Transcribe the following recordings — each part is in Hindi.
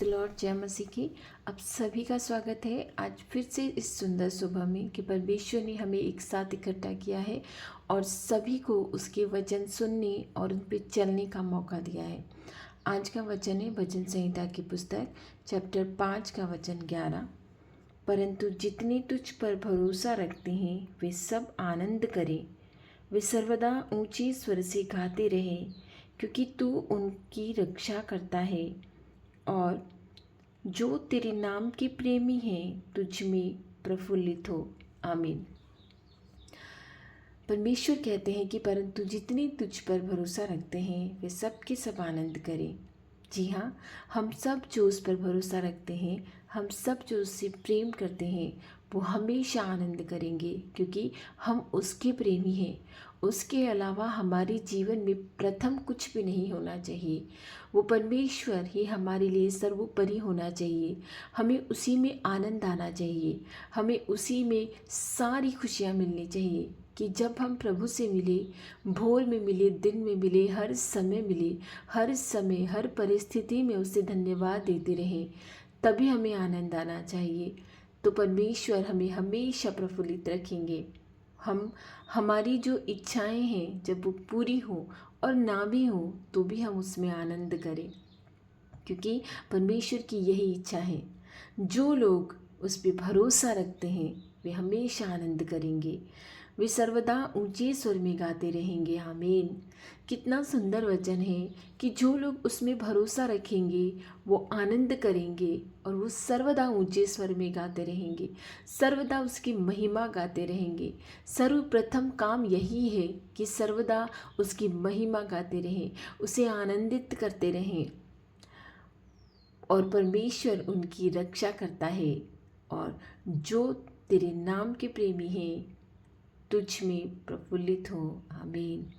द लॉर्ड, जय मसीह की। आप सभी का स्वागत है आज फिर से इस सुंदर सुबह में कि परमेश्वर ने हमें एक साथ इकट्ठा किया है और सभी को उसके वचन सुनने और उन पर चलने का मौका दिया है। आज का वचन है भजन संहिता की पुस्तक चैप्टर 5 का वचन 11। परंतु जितने तुझ पर भरोसा रखते हैं वे सब आनंद करें, वे सर्वदा ऊंचे स्वर से गाते रहें, क्योंकि तू उनकी रक्षा करता है और जो तेरे नाम के प्रेमी हैं तुझ में प्रफुल्लित हो। आमीन। परमेश्वर कहते हैं कि परंतु जितने तुझ पर भरोसा रखते हैं वे सब के सब आनंद करें। जी हाँ, हम सब जो उस पर भरोसा रखते हैं, हम सब जो उससे प्रेम करते हैं, वो हमेशा आनंद करेंगे, क्योंकि हम उसके प्रेमी हैं। उसके अलावा हमारे जीवन में प्रथम कुछ भी नहीं होना चाहिए। वो परमेश्वर ही हमारे लिए सर्वोपरि होना चाहिए। हमें उसी में आनंद आना चाहिए, हमें उसी में सारी खुशियाँ मिलनी चाहिए कि जब हम प्रभु से मिले, भोर में मिले, दिन में मिले, हर समय मिले, हर समय हर परिस्थिति में उसे धन्यवाद देते रहें, तभी हमें आनंद आना चाहिए। तो परमेश्वर हमें हमेशा प्रफुल्लित रखेंगे। हमारी जो इच्छाएं हैं जब वो पूरी हो और ना भी हो तो भी हम उसमें आनंद करें, क्योंकि परमेश्वर की यही इच्छा है। जो लोग उस पर भरोसा रखते हैं वे हमेशा आनंद करेंगे, वे सर्वदा ऊंचे स्वर में गाते रहेंगे। आमीन। कितना सुंदर वचन है कि जो लोग उसमें भरोसा रखेंगे वो आनंद करेंगे और वो सर्वदा ऊंचे स्वर में गाते रहेंगे, सर्वदा उसकी महिमा गाते रहेंगे। सर्वप्रथम काम यही है कि सर्वदा उसकी महिमा गाते रहें, उसे आनंदित करते रहें। और परमेश्वर उनकी रक्षा करता है और जो तेरे नाम के प्रेमी हैं तुझ में प्रफुल्लित हो। आमीन।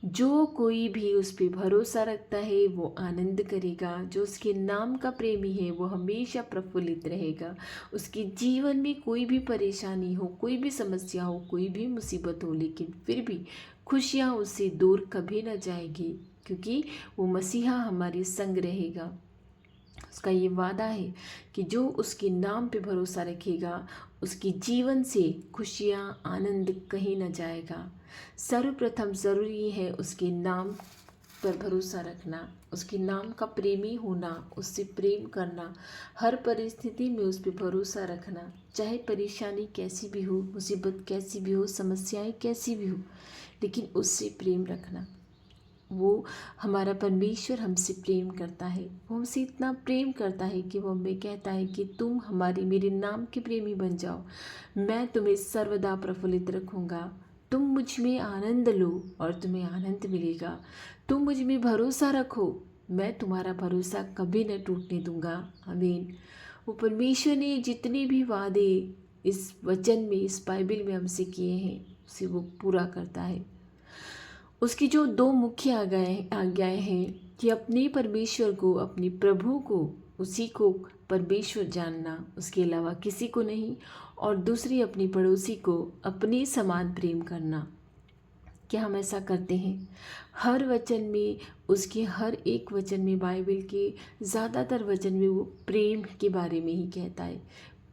जो कोई भी उस पर भरोसा रखता है वो आनंद करेगा, जो उसके नाम का प्रेमी है वो हमेशा प्रफुल्लित रहेगा। उसके जीवन में कोई भी परेशानी हो, कोई भी समस्या हो, कोई भी मुसीबत हो, लेकिन फिर भी खुशियाँ उससे दूर कभी न जाएगी, क्योंकि वो मसीहा हमारे संग रहेगा। उसका ये वादा है कि जो उसके नाम पे भरोसा रखेगा उसके जीवन से खुशियाँ, आनंद कहीं न जाएगा। सर्वप्रथम ज़रूरी है उसके नाम पर भरोसा रखना, उसके नाम का प्रेमी होना, उससे प्रेम करना, हर परिस्थिति में उस पर भरोसा रखना, चाहे परेशानी कैसी भी हो, मुसीबत कैसी भी हो, समस्याएं कैसी भी हो, लेकिन उससे प्रेम रखना। वो हमारा परमेश्वर हमसे प्रेम करता है, वो हमसे इतना प्रेम करता है कि वो हमें कहता है कि तुम हमारे मेरे नाम के प्रेमी बन जाओ, मैं तुम्हें सर्वदा प्रफुल्लित रखूँगा। तुम मुझ में आनंद लो और तुम्हें आनंद मिलेगा। तुम मुझ में भरोसा रखो, मैं तुम्हारा भरोसा कभी न टूटने दूंगा। आमीन। वो परमेश्वर ने जितने भी वादे इस वचन में, इस बाइबल में हमसे किए हैं, उसे वो पूरा करता है। उसकी जो दो मुख्य आज्ञाएं हैं कि अपने परमेश्वर को, अपने प्रभु को, उसी को परमेश्वर जानना, उसके अलावा किसी को नहीं, और दूसरी अपने पड़ोसी को अपने समान प्रेम करना। क्या हम ऐसा करते हैं? हर वचन में, उसके हर एक वचन में, बाइबल के ज़्यादातर वचन में वो प्रेम के बारे में ही कहता है।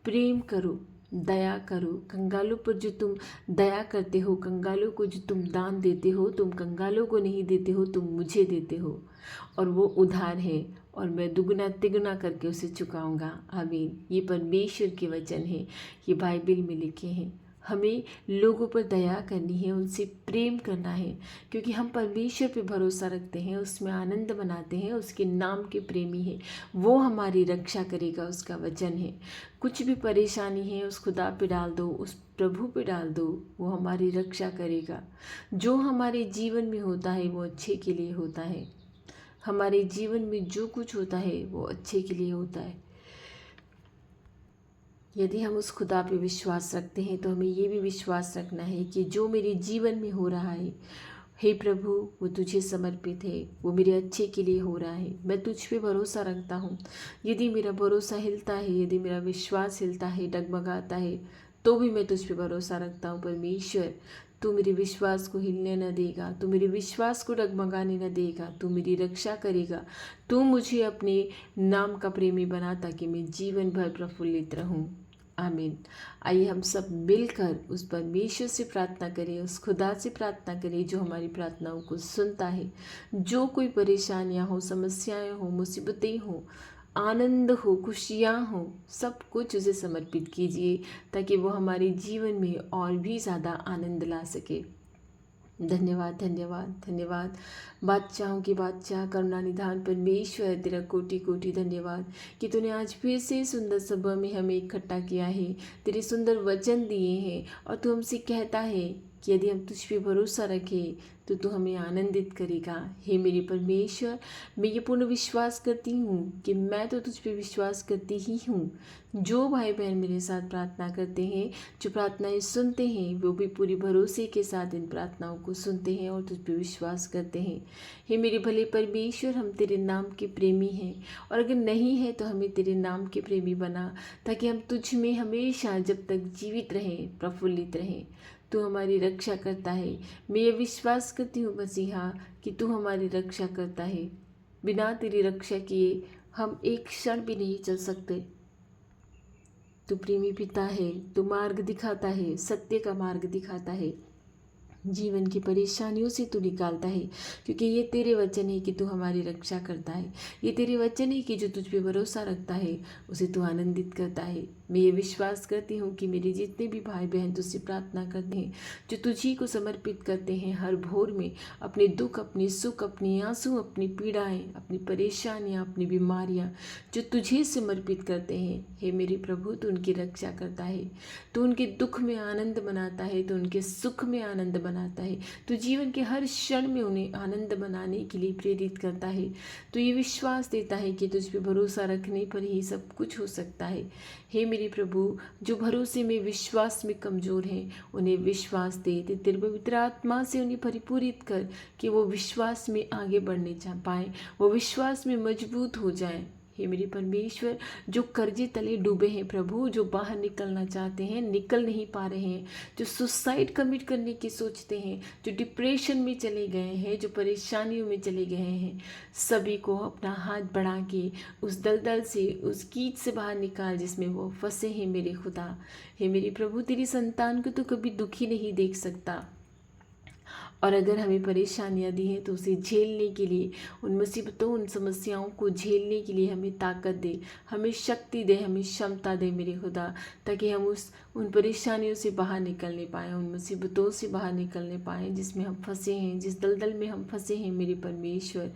प्रेम करो, दया करो, कंगालों पर जो तुम दया करते हो, कंगालों को जो तुम दान देते हो, तुम कंगालों को नहीं देते हो, तुम मुझे देते हो, और वो उधार है और मैं दुगना तिगुना करके उसे चुकाऊंगा। आमीन। ये परमेश्वर के वचन हैं, ये बाइबल में लिखे हैं। हमें लोगों पर दया करनी है, उनसे प्रेम करना है, क्योंकि हम परमेश्वर पे भरोसा रखते हैं, उसमें आनंद मनाते हैं, उसके नाम के प्रेमी हैं। वो हमारी रक्षा करेगा, उसका वचन है। कुछ भी परेशानी है उस खुदा पे डाल दो, उस प्रभु पे डाल दो, वो हमारी रक्षा करेगा। जो हमारे जीवन में होता है वो अच्छे के लिए होता है। हमारे जीवन में जो कुछ होता है वो अच्छे के लिए होता है। यदि हम उस खुदा पे विश्वास रखते हैं तो हमें ये भी विश्वास रखना है कि जो मेरे जीवन में हो रहा है, हे प्रभु, वो तुझे समर्पित है, वो मेरे अच्छे के लिए हो रहा है। मैं तुझ पे भरोसा रखता हूँ। यदि मेरा भरोसा हिलता है, यदि मेरा विश्वास हिलता है, डगमगाता है, तो भी मैं तुझ पे भरोसा रखता हूँ। परमेश्वर, तू मेरे विश्वास को हिलने न देगा, तू मेरे विश्वास को डगमगाने न देगा, तू मेरी रक्षा करेगा। तू मुझे अपने नाम का प्रेमी बना ताकि मैं जीवन भर प्रफुल्लित रहूं। आमीन। आइए हम सब मिलकर उस परमेश्वर से प्रार्थना करें, उस खुदा से प्रार्थना करें जो हमारी प्रार्थनाओं को सुनता है। जो कोई परेशानियां हो, समस्याएं हो, मुसीबतें हो, आनंद हो, खुशियाँ हो, सब कुछ उसे समर्पित कीजिए ताकि वो हमारे जीवन में और भी ज़्यादा आनंद ला सके। धन्यवाद धन्यवाद धन्यवाद। बादशाहों की बादशाह, करुणा निधान परमेश्वर, तेरा कोटि कोटि धन्यवाद कि तूने आज फिर से सुंदर सभा में हमें इकट्ठा किया है, तेरे सुंदर वचन दिए हैं और तू हमसे कहता है कि यदि हम तुझ पे भरोसा रखें तो तू हमें आनंदित करेगा। हे मेरे परमेश्वर, मैं ये पूर्ण विश्वास करती हूँ कि मैं तो तुझ पे विश्वास करती ही हूँ। जो भाई बहन मेरे साथ प्रार्थना करते हैं, जो प्रार्थनाएं सुनते हैं, वो भी पूरी भरोसे के साथ इन प्रार्थनाओं को सुनते हैं और तुझ पे विश्वास करते हैं। हे मेरे भले परमेश्वर, हम तेरे नाम के प्रेमी हैं और अगर नहीं है तो हमें तेरे नाम के प्रेमी बना ताकि हम तुझ में हमेशा जब तक जीवित रहें, प्रफुल्लित रहें। तू हमारी रक्षा करता है। मैं ये विश्वास करती हूँ मसीहा कि तू हमारी रक्षा करता है। बिना तेरी रक्षा किए हम एक क्षण भी नहीं चल सकते। तू प्रेमी पिता है, तू मार्ग दिखाता है, सत्य का मार्ग दिखाता है, जीवन की परेशानियों से तू निकालता है, क्योंकि ये तेरे वचन है कि तू हमारी रक्षा करता है। ये तेरे वचन है कि जो तुझ पे भरोसा रखता है उसे तू आनंदित करता है। मैं ये विश्वास करती हूँ कि मेरे जितने भी भाई बहन तुझसे प्रार्थना करते हैं, जो तुझी को समर्पित करते हैं हर भोर में, अपने दुख, अपने सुख, अपनी आंसू, अपनी पीड़ाएं, अपनी परेशानियां, अपनी बीमारियां जो तुझे समर्पित करते हैं, हे मेरे प्रभु, तू उनकी रक्षा करता है। तू उनके दुख में आनंद मनाता है, तो उनके सुख में आनंद बनाता है। तो जीवन के हर क्षण में उन्हें आनंद बनाने के लिए प्रेरित करता है। तो ये विश्वास देता है कि तुझ पे भरोसा रखने पर ही सब कुछ हो सकता है। हे मेरे प्रभु, जो भरोसे में, विश्वास में कमज़ोर हैं, उन्हें विश्वास दे तेरे पवित्र आत्मा से उन्हें परिपूरित कर कि वो विश्वास में आगे बढ़ने जा पाए, वो विश्वास में मजबूत हो जाए। हे मेरे परमेश्वर, जो कर्जे तले डूबे हैं प्रभु, जो बाहर निकलना चाहते हैं, निकल नहीं पा रहे हैं, जो सुसाइड कमिट करने की सोचते हैं, जो डिप्रेशन में चले गए हैं, जो परेशानियों में चले गए हैं, सभी को अपना हाथ बढ़ा के उस दलदल से, उस कीच से बाहर निकाल जिसमें वो फंसे हैं मेरे खुदा। हे मेरे प्रभु, तेरी संतान को तो कभी दुखी नहीं देख सकता, और अगर हमें परेशानियां दी हैं तो उसे झेलने के लिए, उन मुसीबतों, उन समस्याओं को झेलने के लिए हमें ताकत दे, हमें शक्ति दे, हमें क्षमता दे मेरे खुदा, ताकि हम उन परेशानियों से बाहर निकलने पाएँ, उन मुसीबतों से बाहर निकलने पाएँ जिसमें हम फंसे हैं, जिस दलदल में हम फंसे हैं मेरे परमेश्वर।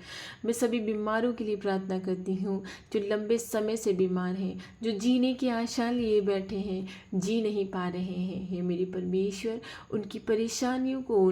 मैं सभी बीमारों के लिए प्रार्थना करती हूँ जो लंबे समय से बीमार हैं, जो जीने की आशा लिए बैठे हैं, जी नहीं पा रहे हैं। हे मेरे परमेश्वर, उनकी परेशानियों को,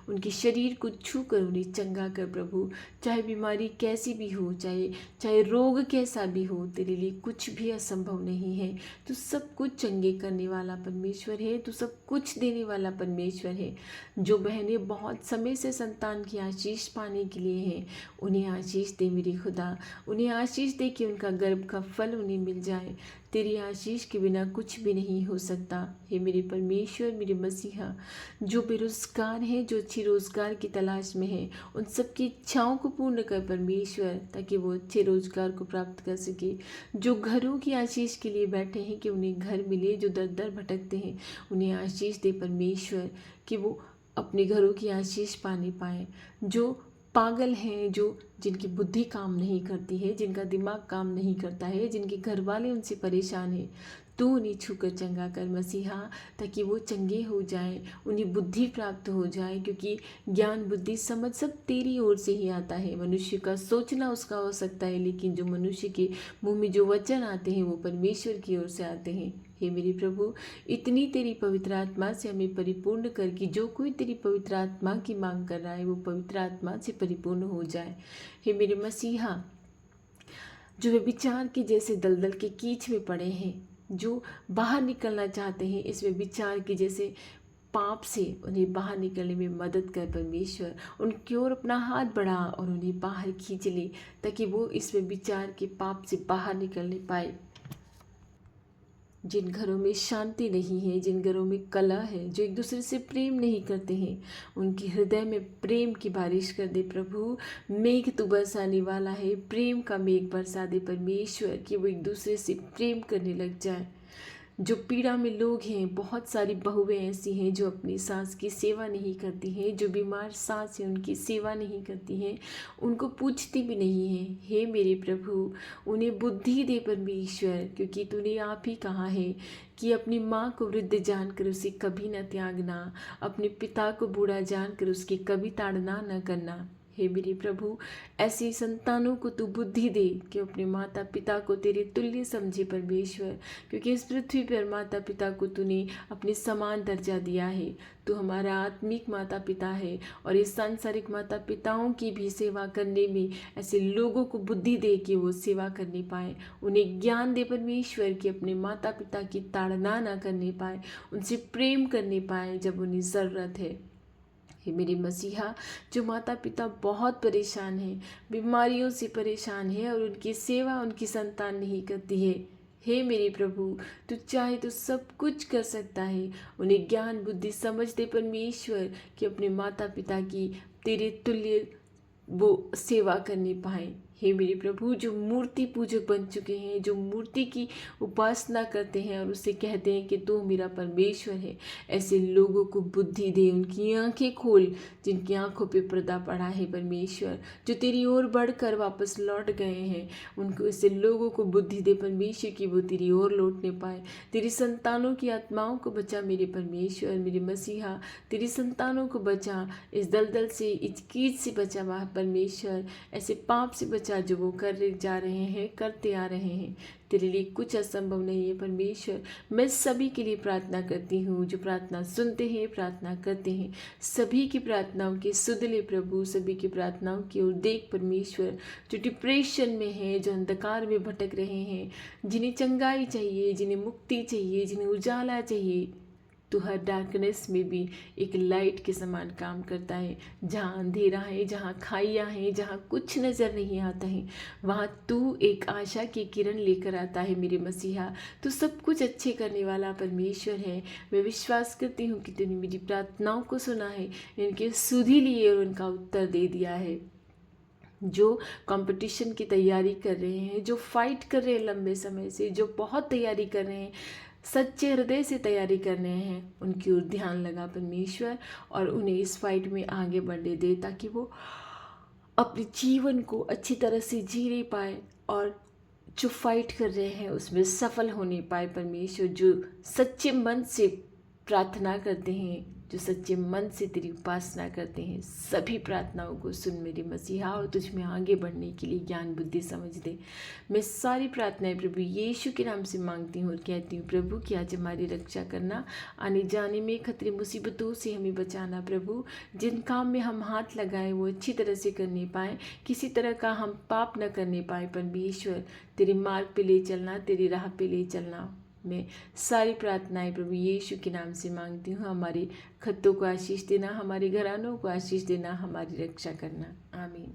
उनके शरीर को छू कर उन्हें चंगा कर प्रभु। चाहे बीमारी कैसी भी हो, चाहे रोग कैसा भी हो, तेरे लिए कुछ भी असंभव नहीं है। तू सब कुछ चंगे करने वाला परमेश्वर है, तू सब कुछ देने वाला परमेश्वर है। जो बहनें बहुत समय से संतान की आशीष पाने के लिए हैं, उन्हें आशीष दे मेरे खुदा, उन्हें आशीष दे कि उनका गर्भ का फल उन्हें मिल जाए। तेरी आशीष के बिना कुछ भी नहीं हो सकता। हे मेरे परमेश्वर, मेरे मसीहा, जो बेरोजगार हैं, जो अच्छी रोजगार की तलाश में हैं, उन सब की इच्छाओं को पूर्ण कर परमेश्वर, ताकि वो अच्छे रोजगार को प्राप्त कर सके। जो घरों की आशीष के लिए बैठे हैं कि उन्हें घर मिले, जो दर दर भटकते हैं, उन्हें आशीष दे परमेश्वर कि वो अपने घरों की आशीष पाने पाएँ। जो पागल हैं, जिनकी बुद्धि काम नहीं करती है, जिनका दिमाग काम नहीं करता है, जिनके घर वाले उनसे परेशान हैं, तू उन्हें छूकर चंगा कर मसीहा, ताकि वो चंगे हो जाएं, उन्हें बुद्धि प्राप्त हो जाए, क्योंकि ज्ञान, बुद्धि, समझ सब तेरी ओर से ही आता है। मनुष्य का सोचना उसका हो सकता है, लेकिन जो मनुष्य के मुंह में जो वचन आते हैं वो परमेश्वर की ओर से आते हैं। हे मेरे प्रभु, इतनी तेरी पवित्र आत्मा से हमें परिपूर्ण कर कि जो कोई तेरी पवित्र आत्मा की मांग कर रहा है वो पवित्र आत्मा से परिपूर्ण हो जाए। हे मेरे मसीहा, जो वे विचार के जैसे दलदल के कीच में पड़े हैं, जो बाहर निकलना चाहते हैं इस विचार के जैसे पाप से, उन्हें बाहर निकलने में मदद कर परमेश्वर। उनकी ओर अपना हाथ बढ़ा और उन्हें बाहर खींच ले, ताकि वो इस विचार के पाप से बाहर निकलने पाए। जिन घरों में शांति नहीं है, जिन घरों में कलह है, जो एक दूसरे से प्रेम नहीं करते हैं, उनके हृदय में प्रेम की बारिश कर दे प्रभु। मेघ तू बरसाने वाला है, प्रेम का मेघ बरसा दे परमेश्वर, कि वो एक दूसरे से प्रेम करने लग जाए। जो पीड़ा में लोग हैं, बहुत सारी बहुएं ऐसी हैं जो अपनी सास की सेवा नहीं करती हैं, जो बीमार सास है उनकी सेवा नहीं करती हैं, उनको पूछती भी नहीं हैं। हे मेरे प्रभु, उन्हें बुद्धि दे परमेश्वर, क्योंकि तूने आप ही कहा है कि अपनी माँ को वृद्ध जानकर उसे कभी न त्यागना, अपने पिता को बूढ़ा जानकर उसकी कभी ताड़ना न करना। हे मेरे प्रभु, ऐसे संतानों को तू बुद्धि दे कि अपने माता पिता को तेरे तुल्य समझे परमेश्वर, क्योंकि इस पृथ्वी पर माता पिता को तूने अपने समान दर्जा दिया है। तू हमारा आत्मिक माता पिता है, और इस सांसारिक माता पिताओं की भी सेवा करने में ऐसे लोगों को बुद्धि दे कि वो सेवा करने पाए। उन्हें ज्ञान दे परमेश्वर कि अपने माता पिता की ताड़ना ना करने पाए, उनसे प्रेम करने पाए जब उन्हें ज़रूरत है। हे मेरे मसीहा, जो माता पिता बहुत परेशान हैं, बीमारियों से परेशान है और उनकी सेवा उनकी संतान नहीं करती है, हे मेरे प्रभु, तू चाहे तो सब कुछ कर सकता है। उन्हें ज्ञान बुद्धि समझ दे परमेश्वर कि अपने माता पिता की तेरे तुल्य वो सेवा करने पाए। हे मेरे प्रभु, जो मूर्ति पूजक बन चुके हैं, जो मूर्ति की उपासना करते हैं और उससे कहते हैं कि तू मेरा परमेश्वर है, ऐसे लोगों को बुद्धि दे, उनकी आंखें खोल, जिनकी आंखों पे पर्दा पड़ा है परमेश्वर, जो तेरी ओर बढ़कर वापस लौट गए हैं, उनको ऐसे लोगों को बुद्धि दे परमेश्वर कि वो तेरी ओर लौटने पाए। तेरी संतानों की आत्माओं को बचा मेरे परमेश्वर, मेरे मसीहा, तेरी संतानों को बचा, इस दलदल से, इस कीच से बचा परमेश्वर, ऐसे पाप से बचा जो वो कर जा रहे हैं, करते आ रहे हैं। तेरे लिए कुछ असंभव नहीं है परमेश्वर। मैं सभी के लिए प्रार्थना करती हूँ जो प्रार्थना सुनते हैं, प्रार्थना करते हैं, सभी की प्रार्थनाओं के सुध ले प्रभु, सभी की प्रार्थनाओं की ओर देख परमेश्वर। जो डिप्रेशन में है, जो अंधकार में भटक रहे हैं, जिन्हें चंगाई चाहिए, जिन्हें मुक्ति चाहिए, जिन्हें उजाला चाहिए, तो हर डार्कनेस में भी एक लाइट के समान काम करता है। जहाँ अंधेरा है, जहाँ खाइयाँ हैं, जहाँ कुछ नज़र नहीं आता है, वहाँ तू एक आशा की किरण लेकर आता है मेरे मसीहा। तू सब कुछ अच्छे करने वाला परमेश्वर है। मैं विश्वास करती हूँ कि तूने मेरी प्रार्थनाओं को सुना है, इनके सुधी लिए और उनका उत्तर दे दिया है। जो कंपटीशन की तैयारी कर रहे हैं, जो फाइट कर रहे हैं लंबे समय से, जो बहुत तैयारी कर रहे हैं, सच्चे हृदय से तैयारी कर रहे हैं, उनकी ओर ध्यान लगा परमेश्वर, और उन्हें इस फाइट में आगे बढ़ने दे, ताकि वो अपने जीवन को अच्छी तरह से जीने पाए और जो फाइट कर रहे हैं उसमें सफल होने पाए परमेश्वर। जो सच्चे मन से प्रार्थना करते हैं, जो सच्चे मन से तेरी उपासना करते हैं, सभी प्रार्थनाओं को सुन मेरे मसीहा, और तुझ में आगे बढ़ने के लिए ज्ञान बुद्धि समझ दे। मैं सारी प्रार्थनाएं प्रभु यीशु के नाम से मांगती हूँ और कहती हूँ प्रभु कि आज हमारी रक्षा करना, आने जाने में खतरे मुसीबतों से हमें बचाना प्रभु। जिन काम में हम हाथ लगाए वो अच्छी तरह से करने पाएँ, किसी तरह का हम पाप न करने पाए परमेश्वर। तेरे मार्ग पे ले चलना, तेरी राह पे ले चलना। मैं सारी प्रार्थनाएं प्रभु यीशु के नाम से मांगती हूँ। हमारे खत्तों को आशीष देना, हमारे घरानों को आशीष देना, हमारी रक्षा करना। आमीन।